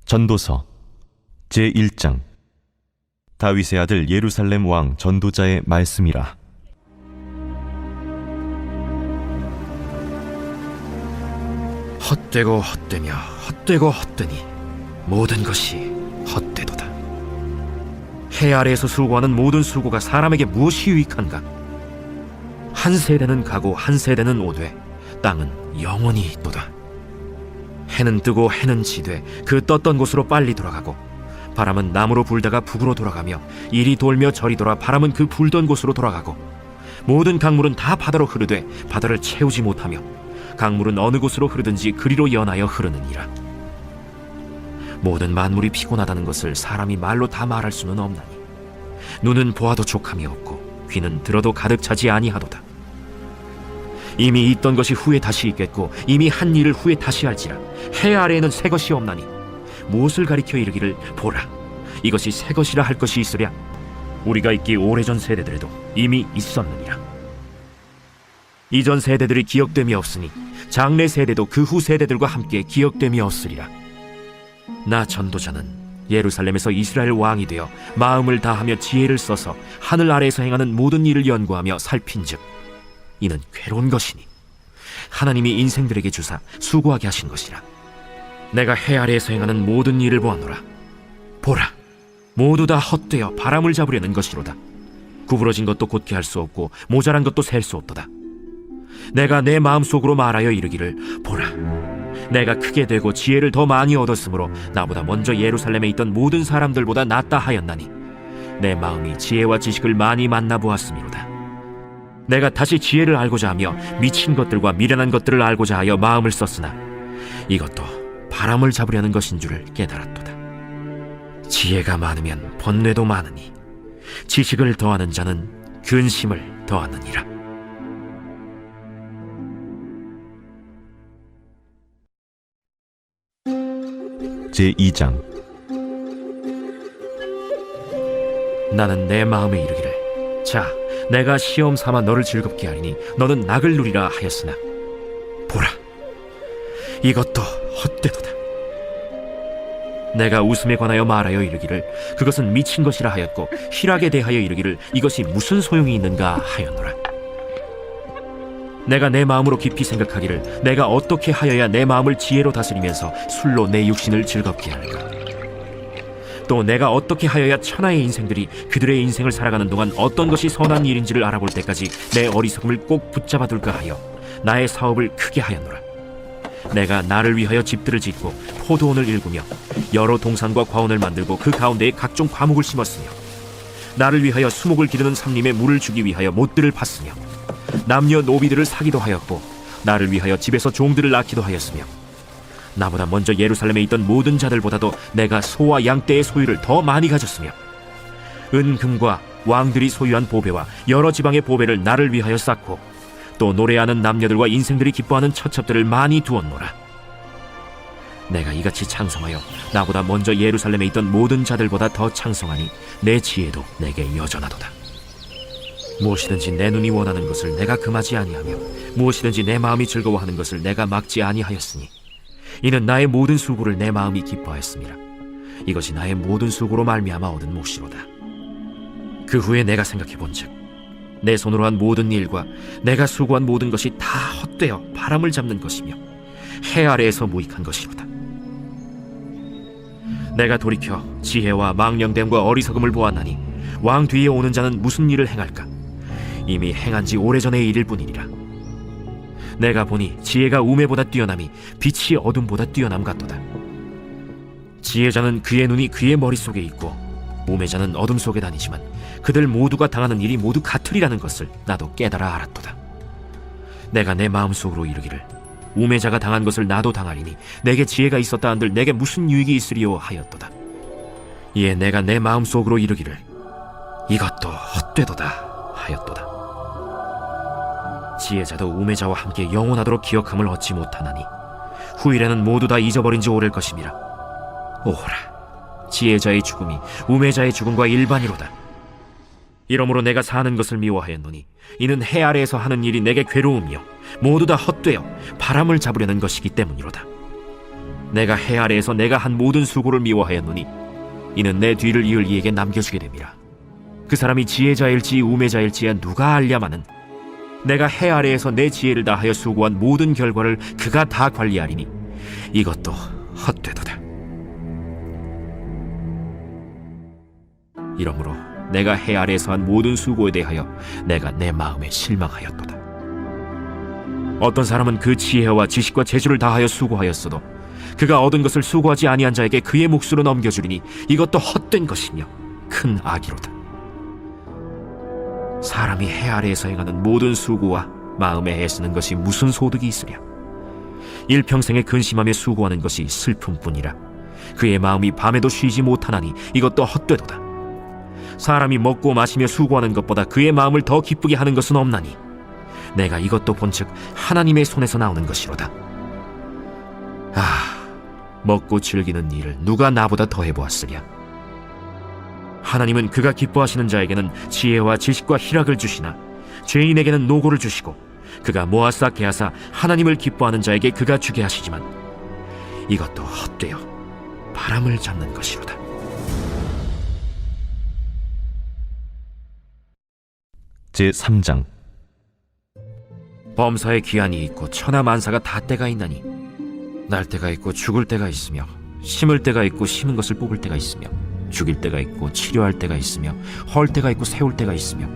전도서 제1장. 다윗의 아들 예루살렘 왕 전도자의 말씀이라. 헛되고 헛되며 헛되고 헛되니 모든 것이 헛되도다. 해 아래에서 수고하는 모든 수고가 사람에게 무엇이 유익한가? 한 세대는 가고 한 세대는 오되 땅은 영원히 있도다. 해는 뜨고 해는 지되 그 떴던 곳으로 빨리 돌아가고, 바람은 남으로 불다가 북으로 돌아가며 이리 돌며 저리 돌아 바람은 그 불던 곳으로 돌아가고, 모든 강물은 다 바다로 흐르되 바다를 채우지 못하며 강물은 어느 곳으로 흐르든지 그리로 연하여 흐르느니라. 모든 만물이 피곤하다는 것을 사람이 말로 다 말할 수는 없나니, 눈은 보아도 족함이 없고 귀는 들어도 가득 차지 아니하도다. 이미 있던 것이 후에 다시 있겠고 이미 한 일을 후에 다시 할지라. 해 아래에는 새 것이 없나니 무엇을 가리켜 이르기를 보라, 이것이 새 것이라 할 것이 있으랴? 우리가 있기 오래전 세대들에도 이미 있었느니라. 이전 세대들이 기억됨이 없으니 장래 세대도 그 후 세대들과 함께 기억됨이 없으리라. 나 전도자는 예루살렘에서 이스라엘 왕이 되어 마음을 다하며 지혜를 써서 하늘 아래에서 행하는 모든 일을 연구하며 살핀즉 이는 괴로운 것이니 하나님이 인생들에게 주사 수고하게 하신 것이라. 내가 해 아래에서 행하는 모든 일을 보았노라. 보라, 모두 다 헛되어 바람을 잡으려는 것이로다. 구부러진 것도 곧게 할 수 없고 모자란 것도 셀 수 없도다. 내가 내 마음속으로 말하여 이르기를 보라, 내가 크게 되고 지혜를 더 많이 얻었으므로 나보다 먼저 예루살렘에 있던 모든 사람들보다 낫다 하였나니 내 마음이 지혜와 지식을 많이 만나보았음이로다. 내가 다시 지혜를 알고자 하며 미친 것들과 미련한 것들을 알고자 하여 마음을 썼으나 이것도 바람을 잡으려는 것인 줄을 깨달았도다. 지혜가 많으면 번뇌도 많으니 지식을 더하는 자는 근심을 더하느니라. 제2장. 나는 내 마음에 이르기를, 자, 내가 시험 삼아 너를 즐겁게 하리니 너는 낙을 누리라 하였으나 보라, 이것도 헛되도다. 내가 웃음에 관하여 말하여 이르기를 그것은 미친 것이라 하였고, 희락에 대하여 이르기를 이것이 무슨 소용이 있는가 하였노라. 내가 내 마음으로 깊이 생각하기를 내가 어떻게 하여야 내 마음을 지혜로 다스리면서 술로 내 육신을 즐겁게 할까? 또 내가 어떻게 하여야 천하의 인생들이 그들의 인생을 살아가는 동안 어떤 것이 선한 일인지를 알아볼 때까지 내 어리석음을 꼭 붙잡아 둘까 하여 나의 사업을 크게 하였노라. 내가 나를 위하여 집들을 짓고 포도원을 일구며 여러 동산과 과원을 만들고 그 가운데에 각종 과목을 심었으며, 나를 위하여 수목을 기르는 삼림에 물을 주기 위하여 못들을 팠으며, 남녀 노비들을 사기도 하였고 나를 위하여 집에서 종들을 낳기도 하였으며, 나보다 먼저 예루살렘에 있던 모든 자들보다도 내가 소와 양떼의 소유를 더 많이 가졌으며, 은금과 왕들이 소유한 보배와 여러 지방의 보배를 나를 위하여 쌓고, 또 노래하는 남녀들과 인생들이 기뻐하는 처첩들을 많이 두었노라. 내가 이같이 창성하여 나보다 먼저 예루살렘에 있던 모든 자들보다 더 창성하니 내 지혜도 내게 여전하도다. 무엇이든지 내 눈이 원하는 것을 내가 금하지 아니하며 무엇이든지 내 마음이 즐거워하는 것을 내가 막지 아니하였으니 이는 나의 모든 수고를 내 마음이 기뻐하였음이라. 이것이 나의 모든 수고로 말미암아 얻은 몫이로다. 그 후에 내가 생각해본즉 내 손으로 한 모든 일과 내가 수고한 모든 것이 다 헛되어 바람을 잡는 것이며 해 아래에서 무익한 것이로다. 내가 돌이켜 지혜와 망령됨과 어리석음을 보았나니 왕 뒤에 오는 자는 무슨 일을 행할까? 이미 행한 지 오래전의 일일 뿐이니라. 내가 보니 지혜가 우매보다 뛰어남이 빛이 어둠보다 뛰어남 같도다. 지혜자는 그의 눈이 그의 머릿속에 있고 우매자는 어둠 속에 다니지만 그들 모두가 당하는 일이 모두 같으리라는 것을 나도 깨달아 알았도다. 내가 내 마음속으로 이르기를 우매자가 당한 것을 나도 당하리니 내게 지혜가 있었다 한들 내게 무슨 유익이 있으리요 하였도다. 이에 내가 내 마음속으로 이르기를 이것도 헛되도다 하였도다. 지혜자도 우매자와 함께 영원하도록 기억함을 얻지 못하나니 후일에는 모두 다 잊어버린 지 오래일 것임이라. 오호라, 지혜자의 죽음이 우매자의 죽음과 일반이로다. 이러므로 내가 사는 것을 미워하였노니 이는 해 아래에서 하는 일이 내게 괴로움이요 모두 다 헛되어 바람을 잡으려는 것이기 때문이로다. 내가 해 아래에서 내가 한 모든 수고를 미워하였노니 이는 내 뒤를 이을 이에게 남겨주게 됨이라. 그 사람이 지혜자일지 우매자일지야 누가 알랴마는 내가 해 아래에서 내 지혜를 다하여 수고한 모든 결과를 그가 다 관리하리니 이것도 헛되도다. 이러므로 내가 해 아래에서 한 모든 수고에 대하여 내가 내 마음에 실망하였도다. 어떤 사람은 그 지혜와 지식과 재주를 다하여 수고하였어도 그가 얻은 것을 수고하지 아니한 자에게 그의 몫으로 넘겨주리니 이것도 헛된 것이며 큰 악이로다. 사람이 해 아래에서 행하는 모든 수고와 마음에 애쓰는 것이 무슨 소득이 있으랴. 일평생에 근심하며 수고하는 것이 슬픔뿐이라. 그의 마음이 밤에도 쉬지 못하나니 이것도 헛되도다. 사람이 먹고 마시며 수고하는 것보다 그의 마음을 더 기쁘게 하는 것은 없나니 내가 이것도 본즉 하나님의 손에서 나오는 것이로다. 먹고 즐기는 일을 누가 나보다 더 해보았으랴. 하나님은 그가 기뻐하시는 자에게는 지혜와 지식과 희락을 주시나 죄인에게는 노고를 주시고 그가 모아 쌓게 하사 하나님을 기뻐하는 자에게 그가 주게 하시지만 이것도 헛되어 바람을 잡는 것이로다. 제3장. 범사에 기한이 있고 천하만사가 다 때가 있나니 날 때가 있고 죽을 때가 있으며 심을 때가 있고 심은 것을 뽑을 때가 있으며 죽일 때가 있고 치료할 때가 있으며 헐 때가 있고 세울 때가 있으며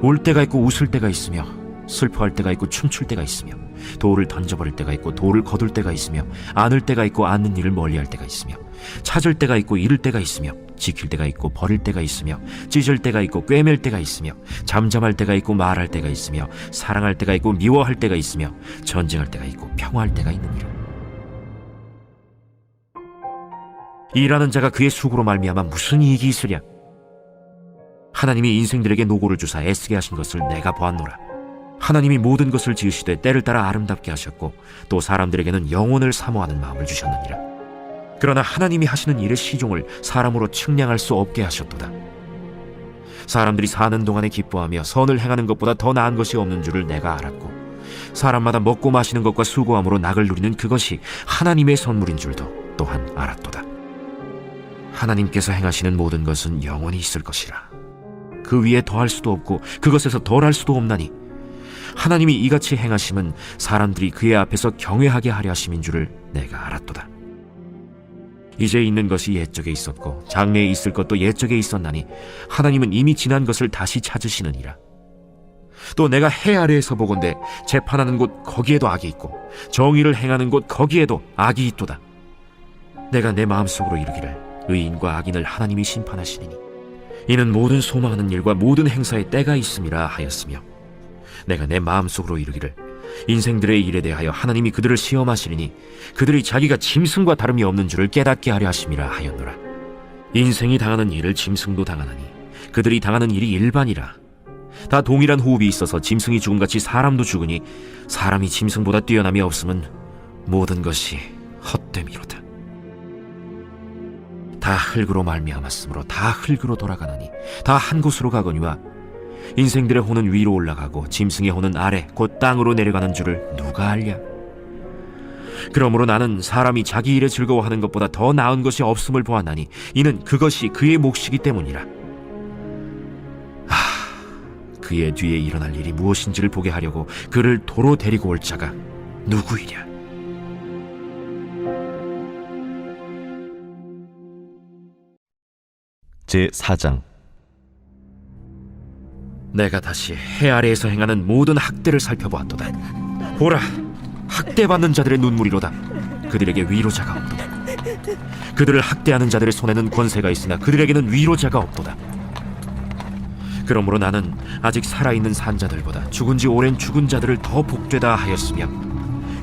울 때가 있고 웃을 때가 있으며 슬퍼할 때가 있고 춤출 때가 있으며 돌을 던져버릴 때가 있고 돌을 거둘 때가 있으며 안을 때가 있고 안는 일을 멀리할 때가 있으며 찾을 때가 있고 잃을 때가 있으며 지킬 때가 있고 버릴 때가 있으며 찢을 때가 있고 꿰맬 때가 있으며 잠잠할 때가 있고 말할 때가 있으며 사랑할 때가 있고 미워할 때가 있으며 전쟁할 때가 있고 평화할 때가 있느니라. 일하는 자가 그의 수고로 말미암아 무슨 이익이 있으랴. 하나님이 인생들에게 노고를 주사 애쓰게 하신 것을 내가 보았노라. 하나님이 모든 것을 지으시되 때를 따라 아름답게 하셨고 또 사람들에게는 영혼을 사모하는 마음을 주셨느니라. 그러나 하나님이 하시는 일의 시종을 사람으로 측량할 수 없게 하셨도다. 사람들이 사는 동안에 기뻐하며 선을 행하는 것보다 더 나은 것이 없는 줄을 내가 알았고 사람마다 먹고 마시는 것과 수고함으로 낙을 누리는 그것이 하나님의 선물인 줄도 또한 알았도다. 하나님께서 행하시는 모든 것은 영원히 있을 것이라. 그 위에 더할 수도 없고 그것에서 덜할 수도 없나니 하나님이 이같이 행하심은 사람들이 그의 앞에서 경외하게 하려 하심인 줄을 내가 알았도다. 이제 있는 것이 옛적에 있었고 장래에 있을 것도 옛적에 있었나니 하나님은 이미 지난 것을 다시 찾으시느니라. 또 내가 해 아래에서 보건대 재판하는 곳 거기에도 악이 있고 정의를 행하는 곳 거기에도 악이 있도다. 내가 내 마음속으로 이르기를 의인과 악인을 하나님이 심판하시리니 이는 모든 소망하는 일과 모든 행사에 때가 있음이라 하였으며 내가 내 마음속으로 이르기를 인생들의 일에 대하여 하나님이 그들을 시험하시리니 그들이 자기가 짐승과 다름이 없는 줄을 깨닫게 하려 하심이라 하였노라. 인생이 당하는 일을 짐승도 당하나니 그들이 당하는 일이 일반이라. 다 동일한 호흡이 있어서 짐승이 죽음같이 사람도 죽으니 사람이 짐승보다 뛰어남이 없음은 모든 것이 헛됨이로다. 다 흙으로 말미암았으므로 다 흙으로 돌아가나니 다 한 곳으로 가거니와 인생들의 혼은 위로 올라가고 짐승의 혼은 아래 곧 땅으로 내려가는 줄을 누가 알랴. 그러므로 나는 사람이 자기 일에 즐거워하는 것보다 더 나은 것이 없음을 보았나니 이는 그것이 그의 몫이기 때문이라. 그의 뒤에 일어날 일이 무엇인지를 보게 하려고 그를 도로 데리고 올 자가 누구이랴. 제4장. 내가 다시 해 아래에서 행하는 모든 학대를 살펴보았도다. 보라, 학대받는 자들의 눈물이로다. 그들에게 위로자가 없도다. 그들을 학대하는 자들의 손에는 권세가 있으나 그들에게는 위로자가 없도다. 그러므로 나는 아직 살아있는 산자들보다 죽은 지 오랜 죽은 자들을 더 복되다 하였으며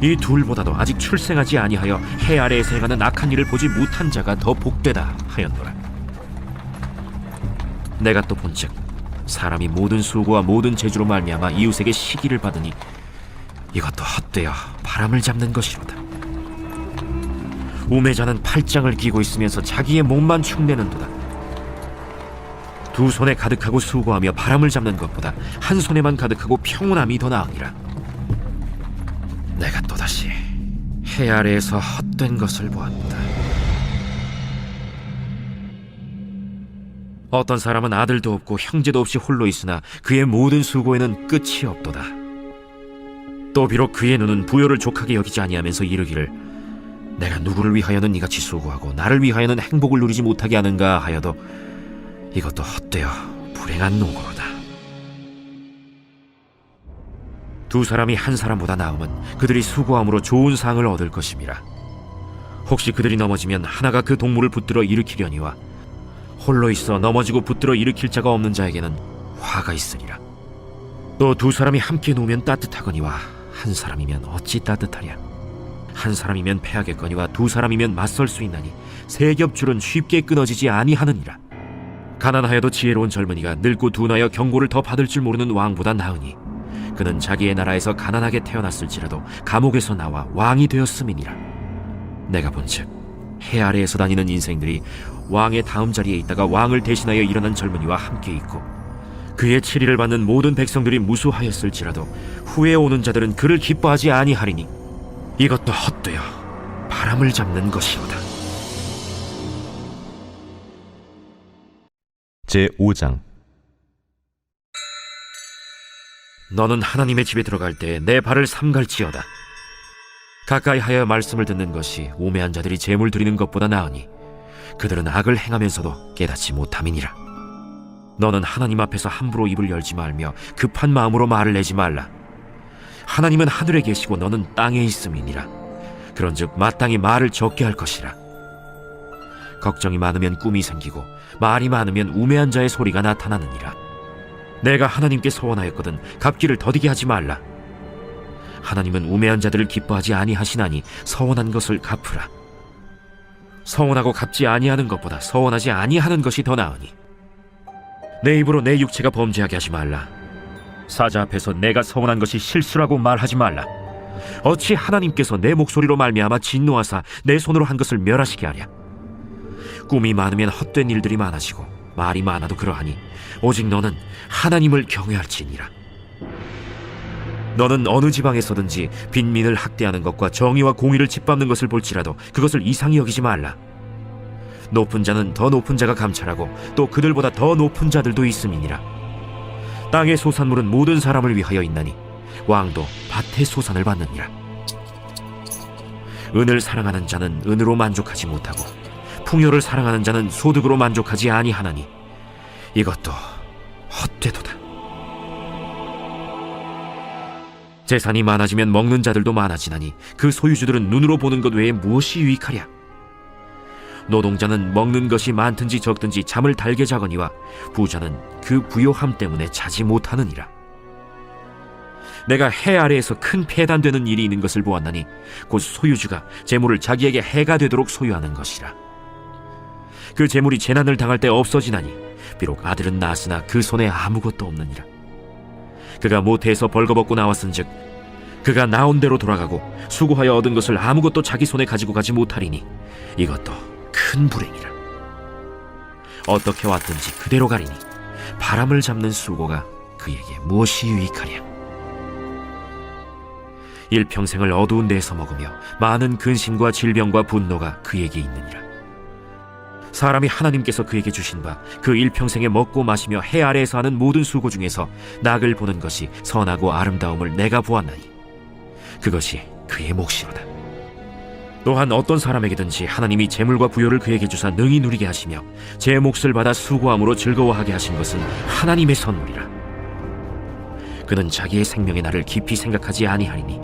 이 둘보다도 아직 출생하지 아니하여 해 아래에서 행하는 악한 일을 보지 못한 자가 더 복되다 하였노라. 내가 또 본즉 사람이 모든 수고와 모든 재주로 말미암아 이웃에게 시기를 받으니 이것도 헛되어 바람을 잡는 것이로다. 우매자는 팔짱을 끼고 있으면서 자기의 몸만 축내는도다. 두 손에 가득하고 수고하며 바람을 잡는 것보다 한 손에만 가득하고 평온함이 더 나으니라. 내가 또다시 해 아래에서 헛된 것을 보았다. 어떤 사람은 아들도 없고 형제도 없이 홀로 있으나 그의 모든 수고에는 끝이 없도다. 또 비록 그의 눈은 부요를 족하게 여기지 아니하면서 이르기를 내가 누구를 위하여는 이같이 수고하고 나를 위하여는 행복을 누리지 못하게 하는가 하여도 이것도 헛되어 불행한 노고로다. 두 사람이 한 사람보다 나음은 그들이 수고함으로 좋은 상을 얻을 것임이라. 혹시 그들이 넘어지면 하나가 그 동물을 붙들어 일으키려니와 홀로 있어 넘어지고 붙들어 일으킬 자가 없는 자에게는 화가 있으리라. 또 두 사람이 함께 누우면 따뜻하거니와 한 사람이면 어찌 따뜻하랴. 한 사람이면 패하겠거니와 두 사람이면 맞설 수 있나니 세 겹줄은 쉽게 끊어지지 아니하느니라. 가난하여도 지혜로운 젊은이가 늙고 둔하여 경고를 더 받을 줄 모르는 왕보다 나으니 그는 자기의 나라에서 가난하게 태어났을지라도 감옥에서 나와 왕이 되었음이니라. 내가 본즉 해 아래에서 다니는 인생들이 왕의 다음 자리에 있다가 왕을 대신하여 일어난 젊은이와 함께 있고 그의 치리를 받는 모든 백성들이 무수하였을지라도 후에 오는 자들은 그를 기뻐하지 아니하리니 이것도 헛되어 바람을 잡는 것이로다. 제5장. 너는 하나님의 집에 들어갈 때 내 발을 삼갈지어다. 가까이 하여 말씀을 듣는 것이 우매한 자들이 재물 드리는 것보다 나으니 그들은 악을 행하면서도 깨닫지 못함이니라. 너는 하나님 앞에서 함부로 입을 열지 말며 급한 마음으로 말을 내지 말라. 하나님은 하늘에 계시고 너는 땅에 있음이니라. 그런즉 마땅히 말을 적게 할 것이라. 걱정이 많으면 꿈이 생기고 말이 많으면 우매한 자의 소리가 나타나느니라. 내가 하나님께 서원하였거든 갚기를 더디게 하지 말라. 하나님은 우매한 자들을 기뻐하지 아니하시나니 서원한 것을 갚으라. 서원하고 갚지 아니하는 것보다 서원하지 아니하는 것이 더 나으니 내 입으로 내 육체가 범죄하게 하지 말라. 사자 앞에서 내가 서원한 것이 실수라고 말하지 말라. 어찌 하나님께서 내 목소리로 말미암아 진노하사 내 손으로 한 것을 멸하시게 하랴. 꿈이 많으면 헛된 일들이 많아지고 말이 많아도 그러하니 오직 너는 하나님을 경외할지니라. 너는 어느 지방에서든지 빈민을 학대하는 것과 정의와 공의를 짓밟는 것을 볼지라도 그것을 이상히 여기지 말라. 높은 자는 더 높은 자가 감찰하고 또 그들보다 더 높은 자들도 있음이니라. 땅의 소산물은 모든 사람을 위하여 있나니 왕도 밭의 소산을 받느니라. 은을 사랑하는 자는 은으로 만족하지 못하고 풍요를 사랑하는 자는 소득으로 만족하지 아니하나니 이것도 헛되도다. 재산이 많아지면 먹는 자들도 많아지나니 그 소유주들은 눈으로 보는 것 외에 무엇이 유익하랴. 노동자는 먹는 것이 많든지 적든지 잠을 달게 자거니와 부자는 그 부요함 때문에 자지 못하느니라. 내가 해 아래에서 큰 폐단되는 일이 있는 것을 보았나니 곧 소유주가 재물을 자기에게 해가 되도록 소유하는 것이라. 그 재물이 재난을 당할 때 없어지나니 비록 아들은 낳았으나 그 손에 아무것도 없느니라. 그가 모태에서 벌거벗고 나왔은즉 그가 나온 대로 돌아가고 수고하여 얻은 것을 아무것도 자기 손에 가지고 가지 못하리니 이것도 큰 불행이라. 어떻게 왔든지 그대로 가리니 바람을 잡는 수고가 그에게 무엇이 유익하랴. 일평생을 어두운 데에서 먹으며 많은 근심과 질병과 분노가 그에게 있느니라. 사람이 하나님께서 그에게 주신 바 그 일평생에 먹고 마시며 해 아래에서 하는 모든 수고 중에서 낙을 보는 것이 선하고 아름다움을 내가 보았나니 그것이 그의 몫이로다. 또한 어떤 사람에게든지 하나님이 재물과 부요를 그에게 주사 능히 누리게 하시며 제 몫을 받아 수고함으로 즐거워하게 하신 것은 하나님의 선물이라. 그는 자기의 생명의 날을 깊이 생각하지 아니하리니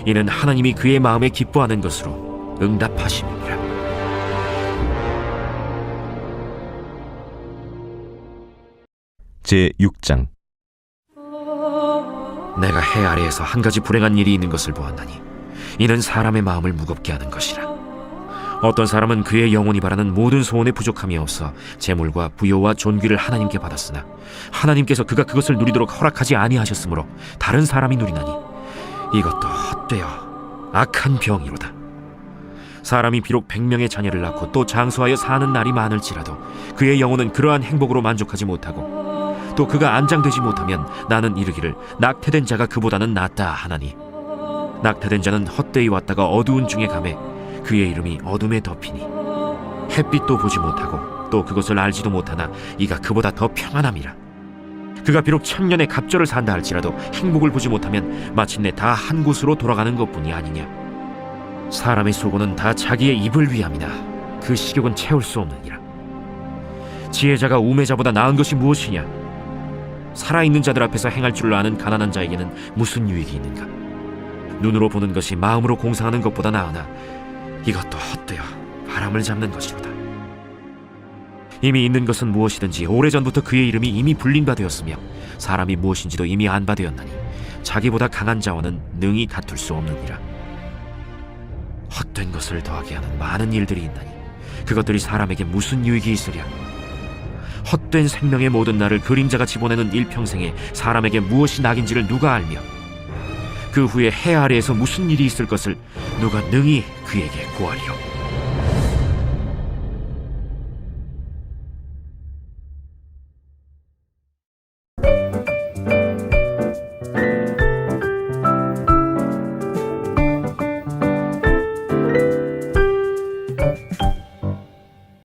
이는 하나님이 그의 마음에 기뻐하는 것으로 응답하심이니라. 제6장. 내가 해 아래에서 한 가지 불행한 일이 있는 것을 보았나니 이는 사람의 마음을 무겁게 하는 것이라. 어떤 사람은 그의 영혼이 바라는 모든 소원에 부족함이 없어 재물과 부요와 존귀를 하나님께 받았으나 하나님께서 그가 그것을 누리도록 허락하지 아니하셨으므로 다른 사람이 누리나니 이것도 헛되어 악한 병이로다. 사람이 비록 100명의 자녀를 낳고 또 장수하여 사는 날이 많을지라도 그의 영혼은 그러한 행복으로 만족하지 못하고 또 그가 안장되지 못하면 나는 이르기를 낙태된 자가 그보다는 낫다 하나니 낙타된 자는 헛되이 왔다가 어두운 중에 가매 그의 이름이 어둠에 덮이니 햇빛도 보지 못하고 또 그것을 알지도 못하나 이가 그보다 더 평안함이라. 그가 비록 천년의 갑절을 산다 할지라도 행복을 보지 못하면 마침내 다 한 곳으로 돌아가는 것뿐이 아니냐. 사람의 수고는 다 자기의 입을 위함이나 그 식욕은 채울 수 없느니라. 지혜자가 우매자보다 나은 것이 무엇이냐. 살아있는 자들 앞에서 행할 줄 아는 가난한 자에게는 무슨 유익이 있는가. 눈으로 보는 것이 마음으로 공상하는 것보다 나으나 이것도 헛되어 바람을 잡는 것이로다. 이미 있는 것은 무엇이든지 오래전부터 그의 이름이 이미 불린 바 되었으며 사람이 무엇인지도 이미 안 바 되었나니 자기보다 강한 자와는 능히 다툴 수 없느니라. 헛된 것을 더하게 하는 많은 일들이 있나니 그것들이 사람에게 무슨 유익이 있으랴. 헛된 생명의 모든 날을 그림자같이 보내는 일평생에 사람에게 무엇이 낙인지를 누가 알며 그 후에 해 아래에서 무슨 일이 있을 것을 누가 능히 그에게 고하리요.